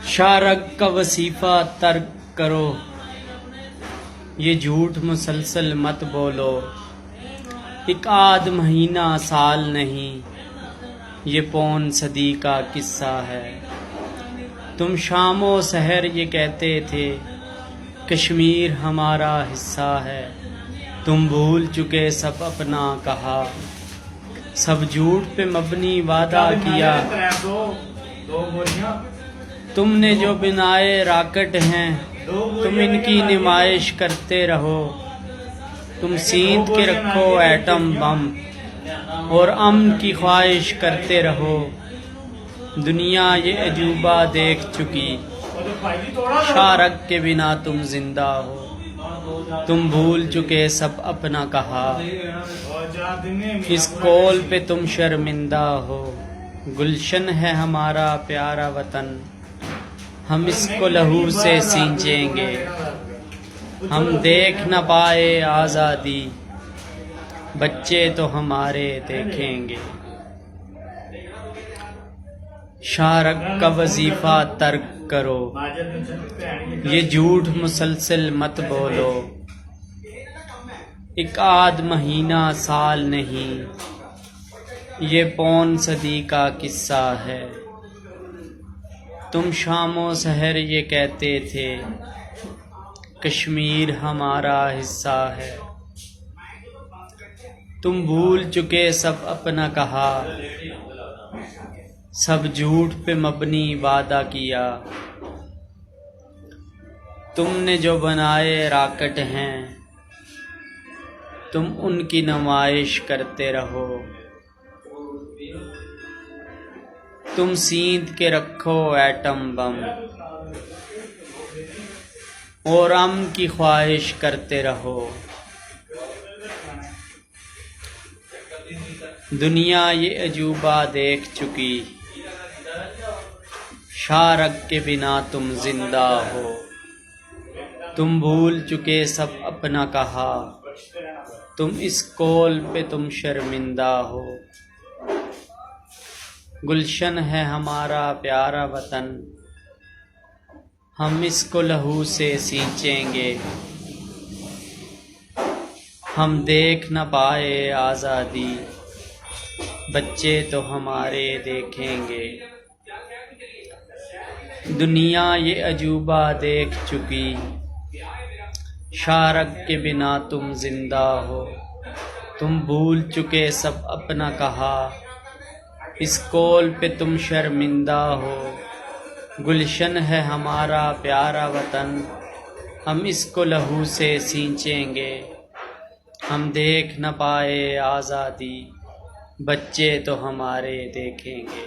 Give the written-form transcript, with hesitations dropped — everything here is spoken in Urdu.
شارق کا وظیفہ ترک کرو، یہ جھوٹ مسلسل مت بولو، ایک آدھ مہینہ سال نہیں، یہ پون صدی کا قصہ ہے۔ تم شام و سحر یہ کہتے تھے کشمیر ہمارا حصہ ہے، تم بھول چکے سب اپنا کہا، سب جھوٹ پہ مبنی وعدہ کیا۔ تم نے جو بنائے راکٹ ہیں تم ان کی نمائش کرتے رہو، تم سیندھ کے رکھو ایٹم بم اور امن کی خواہش کرتے رہو۔ دنیا یہ عجوبہ دیکھ چکی، شارق کے بنا تم زندہ ہو، تم بھول چکے سب اپنا کہا، اس قول پہ تم شرمندہ ہو۔ گلشن ہے ہمارا پیارا وطن، ہم اس کو لہو سے سینچیں گے، ہم دیکھ نہ پائے آزادی، بچے تو ہمارے دیکھیں گے۔ شارق کا وظیفہ ترک کرو، یہ جھوٹ مسلسل مت بولو، ایک آدھ مہینہ سال نہیں، یہ پون صدی کا قصہ ہے۔ تم شام و سحر یہ کہتے تھے کشمیر ہمارا حصہ ہے، تم بھول چکے سب اپنا کہا، سب جھوٹ پہ مبنی وعدہ کیا۔ تم نے جو بنائے راکٹ ہیں تم ان کی نمائش کرتے رہو، تم سیندھ کے رکھو ایٹم بم اور امن کی خواہش کرتے رہو۔ دنیا یہ عجوبہ دیکھ چکی، شارق کے بنا تم زندہ ہو، تم بھول چکے سب اپنا کہا، تم اس قول پہ تم شرمندہ ہو۔ گلشن ہے ہمارا پیارا وطن، ہم اس کو لہو سے سینچیں گے، ہم دیکھ نہ پائے آزادی، بچے تو ہمارے دیکھیں گے۔ دنیا یہ عجوبہ دیکھ چکی، شارق کے بنا تم زندہ ہو، تم بھول چکے سب اپنا کہا، اس قول پہ تم شرمندہ ہو۔ گلشن ہے ہمارا پیارا وطن، ہم اس کو لہو سے سینچیں گے، ہم دیکھ نہ پائے آزادی، بچے تو ہمارے دیکھیں گے۔